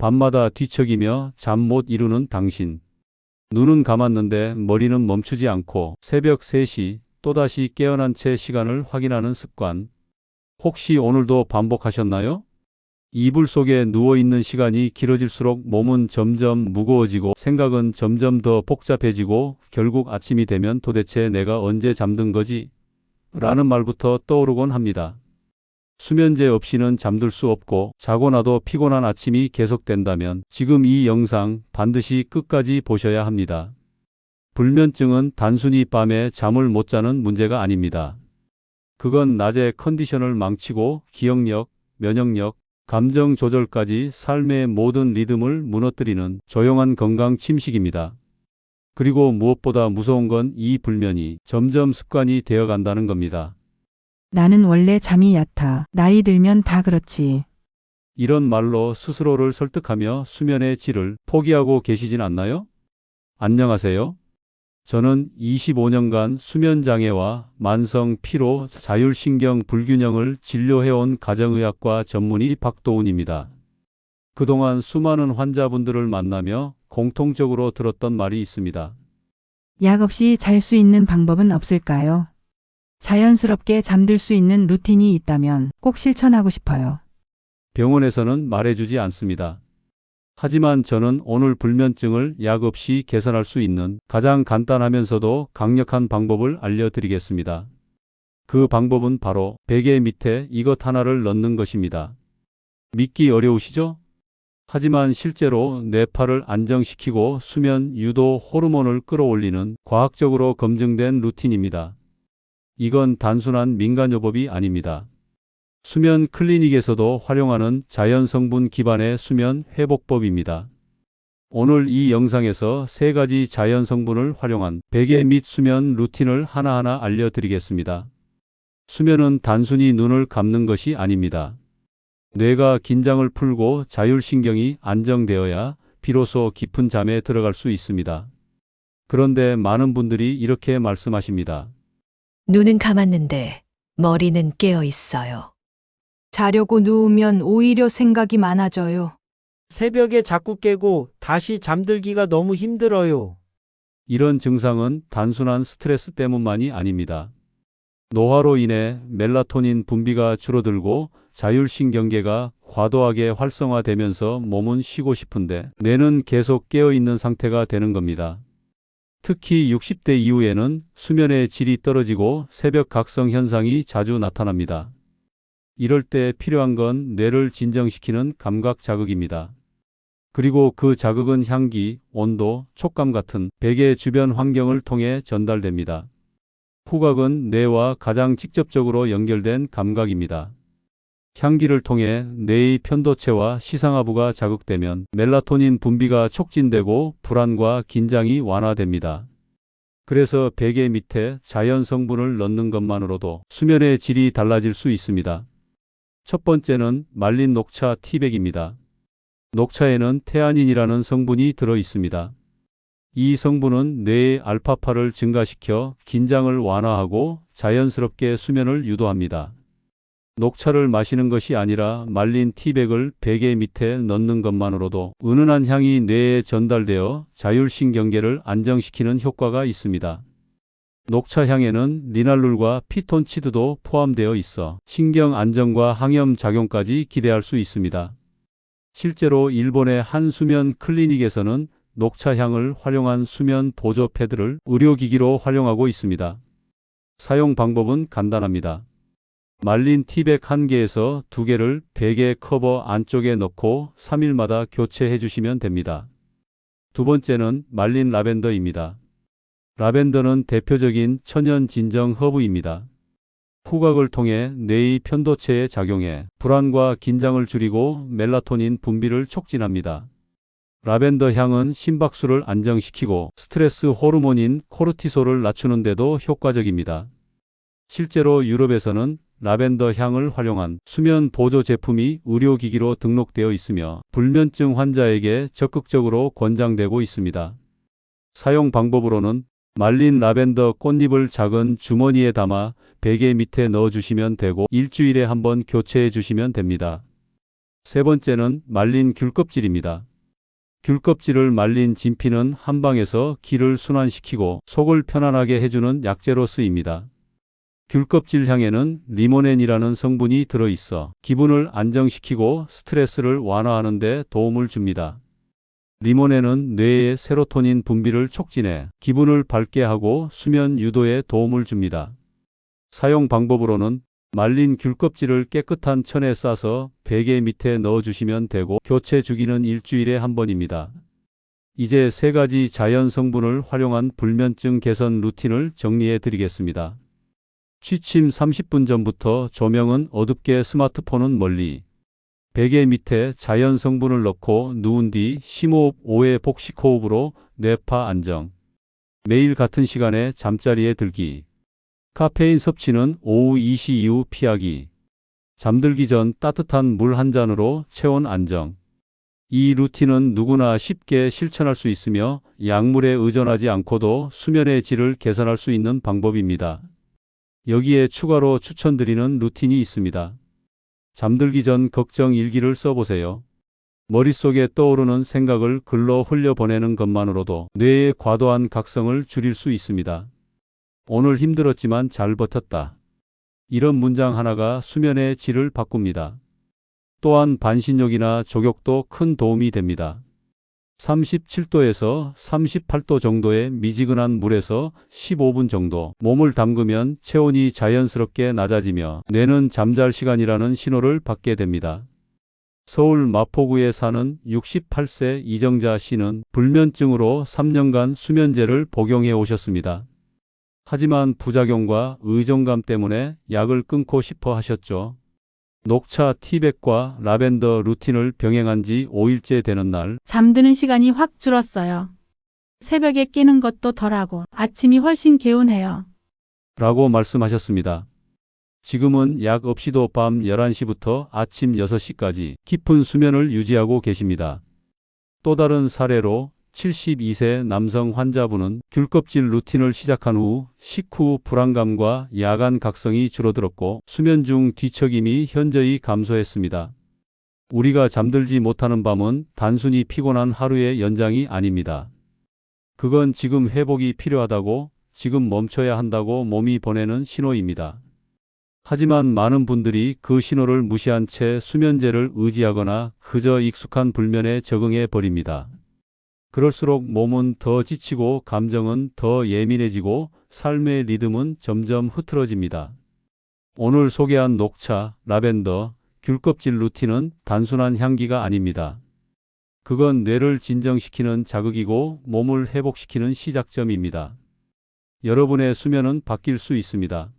밤마다 뒤척이며 잠 못 이루는 당신. 눈은 감았는데 머리는 멈추지 않고 새벽 3시 또다시 깨어난 채 시간을 확인하는 습관. 혹시 오늘도 반복하셨나요? 이불 속에 누워있는 시간이 길어질수록 몸은 점점 무거워지고 생각은 점점 더 복잡해지고 결국 아침이 되면 도대체 내가 언제 잠든 거지? 라는 말부터 떠오르곤 합니다. 수면제 없이는 잠들 수 없고 자고 나도 피곤한 아침이 계속된다면 지금 이 영상 반드시 끝까지 보셔야 합니다. 불면증은 단순히 밤에 잠을 못 자는 문제가 아닙니다. 그건 낮에 컨디션을 망치고 기억력, 면역력, 감정 조절까지 삶의 모든 리듬을 무너뜨리는 조용한 건강 침식입니다. 그리고 무엇보다 무서운 건 이 불면이 점점 습관이 되어 간다는 겁니다. 나는 원래 잠이 얕아. 나이 들면 다 그렇지. 이런 말로 스스로를 설득하며 수면의 질을 포기하고 계시진 않나요? 안녕하세요. 저는 25년간 수면장애와 만성 피로, 자율신경 불균형을 진료해온 가정의학과 전문의 박도훈입니다. 그동안 수많은 환자분들을 만나며 공통적으로 들었던 말이 있습니다. 약 없이 잘 수 있는 방법은 없을까요? 자연스럽게 잠들 수 있는 루틴이 있다면 꼭 실천하고 싶어요. 병원에서는 말해주지 않습니다. 하지만 저는 오늘 불면증을 약 없이 개선할 수 있는 가장 간단하면서도 강력한 방법을 알려드리겠습니다. 그 방법은 바로 베개 밑에 이것 하나를 넣는 것입니다. 믿기 어려우시죠? 하지만 실제로 뇌파를 안정시키고 수면 유도 호르몬을 끌어올리는 과학적으로 검증된 루틴입니다. 이건 단순한 민간요법이 아닙니다. 수면 클리닉에서도 활용하는 자연 성분 기반의 수면 회복법입니다. 오늘 이 영상에서 3가지 자연 성분을 활용한 베개 및 수면 루틴을 하나하나 알려드리겠습니다. 수면은 단순히 눈을 감는 것이 아닙니다. 뇌가 긴장을 풀고 자율신경이 안정되어야 비로소 깊은 잠에 들어갈 수 있습니다. 그런데 많은 분들이 이렇게 말씀하십니다. 눈은 감았는데 머리는 깨어 있어요. 자려고 누우면 오히려 생각이 많아져요. 새벽에 자꾸 깨고 다시 잠들기가 너무 힘들어요. 이런 증상은 단순한 스트레스 때문만이 아닙니다. 노화로 인해 멜라토닌 분비가 줄어들고 자율신경계가 과도하게 활성화되면서 몸은 쉬고 싶은데 뇌는 계속 깨어있는 상태가 되는 겁니다. 특히 60대 이후에는 수면의 질이 떨어지고 새벽 각성 현상이 자주 나타납니다. 이럴 때 필요한 건 뇌를 진정시키는 감각 자극입니다. 그리고 그 자극은 향기, 온도, 촉감 같은 베개 주변 환경을 통해 전달됩니다. 후각은 뇌와 가장 직접적으로 연결된 감각입니다. 향기를 통해 뇌의 편도체와 시상하부가 자극되면 멜라토닌 분비가 촉진되고 불안과 긴장이 완화됩니다. 그래서 베개 밑에 자연 성분을 넣는 것만으로도 수면의 질이 달라질 수 있습니다. 첫 번째는 말린 녹차 티백입니다. 녹차에는 테아닌이라는 성분이 들어 있습니다. 이 성분은 뇌의 알파파를 증가시켜 긴장을 완화하고 자연스럽게 수면을 유도합니다. 녹차를 마시는 것이 아니라 말린 티백을 베개 밑에 넣는 것만으로도 은은한 향이 뇌에 전달되어 자율신경계를 안정시키는 효과가 있습니다. 녹차 향에는 리날룰과 피톤치드도 포함되어 있어 신경 안정과 항염 작용까지 기대할 수 있습니다. 실제로 일본의 한 수면 클리닉에서는 녹차 향을 활용한 수면 보조 패드를 의료기기로 활용하고 있습니다. 사용 방법은 간단합니다. 말린 티백 1개에서 2개를 베개 커버 안쪽에 넣고 3일마다 교체해 주시면 됩니다. 두 번째는 말린 라벤더입니다. 라벤더는 대표적인 천연 진정 허브입니다. 후각을 통해 뇌의 편도체에 작용해 불안과 긴장을 줄이고 멜라토닌 분비를 촉진합니다. 라벤더 향은 심박수를 안정시키고 스트레스 호르몬인 코르티솔을 낮추는 데도 효과적입니다. 실제로 유럽에서는 라벤더 향을 활용한 수면 보조 제품이 의료기기로 등록되어 있으며 불면증 환자에게 적극적으로 권장되고 있습니다. 사용 방법으로는 말린 라벤더 꽃잎을 작은 주머니에 담아 베개 밑에 넣어주시면 되고 일주일에 한 번 교체해 주시면 됩니다. 세 번째는 말린 귤껍질입니다. 귤껍질을 말린 진피는 한방에서 기를 순환시키고 속을 편안하게 해주는 약재로 쓰입니다. 귤껍질 향에는 리모넨이라는 성분이 들어있어 기분을 안정시키고 스트레스를 완화하는 데 도움을 줍니다. 리모넨은 뇌의 세로토닌 분비를 촉진해 기분을 밝게 하고 수면 유도에 도움을 줍니다. 사용 방법으로는 말린 귤껍질을 깨끗한 천에 싸서 베개 밑에 넣어주시면 되고 교체 주기는 일주일에 한 번입니다. 이제 세 가지 자연 성분을 활용한 불면증 개선 루틴을 정리해 드리겠습니다. 취침 30분 전부터 조명은 어둡게 스마트폰은 멀리. 베개 밑에 자연 성분을 넣고 누운 뒤 심호흡 5회 복식 호흡으로 뇌파 안정. 매일 같은 시간에 잠자리에 들기. 카페인 섭취는 오후 2시 이후 피하기. 잠들기 전 따뜻한 물 한 잔으로 체온 안정. 이 루틴은 누구나 쉽게 실천할 수 있으며 약물에 의존하지 않고도 수면의 질을 개선할 수 있는 방법입니다. 여기에 추가로 추천드리는 루틴이 있습니다. 잠들기 전 걱정 일기를 써보세요. 머릿속에 떠오르는 생각을 글로 흘려보내는 것만으로도 뇌의 과도한 각성을 줄일 수 있습니다. 오늘 힘들었지만 잘 버텼다. 이런 문장 하나가 수면의 질을 바꿉니다. 또한 반신욕이나 족욕도 큰 도움이 됩니다. 37도에서 38도 정도의 미지근한 물에서 15분 정도 몸을 담그면 체온이 자연스럽게 낮아지며 뇌는 잠잘 시간이라는 신호를 받게 됩니다. 서울 마포구에 사는 68세 이정자 씨는 불면증으로 3년간 수면제를 복용해 오셨습니다. 하지만 부작용과 의존감 때문에 약을 끊고 싶어 하셨죠. 녹차 티백과 라벤더 루틴을 병행한 지 5일째 되는 날, 잠드는 시간이 확 줄었어요. 새벽에 깨는 것도 덜하고 아침이 훨씬 개운해요. 라고 말씀하셨습니다. 지금은 약 없이도 밤 11시부터 아침 6시까지 깊은 수면을 유지하고 계십니다. 또 다른 사례로 72세 남성 환자분은 귤껍질 루틴을 시작한 후 식후 불안감과 야간 각성이 줄어들었고 수면 중 뒤척임이 현저히 감소했습니다. 우리가 잠들지 못하는 밤은 단순히 피곤한 하루의 연장이 아닙니다. 그건 지금 회복이 필요하다고, 지금 멈춰야 한다고 몸이 보내는 신호입니다. 하지만 많은 분들이 그 신호를 무시한 채 수면제를 의지하거나 그저 익숙한 불면에 적응해 버립니다. 그럴수록 몸은 더 지치고 감정은 더 예민해지고 삶의 리듬은 점점 흐트러집니다. 오늘 소개한 녹차, 라벤더, 귤껍질 루틴은 단순한 향기가 아닙니다. 그건 뇌를 진정시키는 자극이고 몸을 회복시키는 시작점입니다. 여러분의 수면은 바뀔 수 있습니다.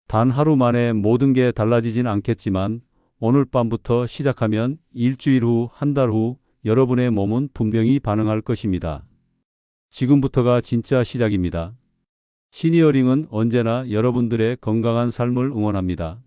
단 하루 만에 모든 게 달라지진 않겠지만 오늘 밤부터 시작하면 일주일 후, 한 달 후 여러분의 몸은 분명히 반응할 것입니다. 지금부터가 진짜 시작입니다. 시니어링은 언제나 여러분들의 건강한 삶을 응원합니다.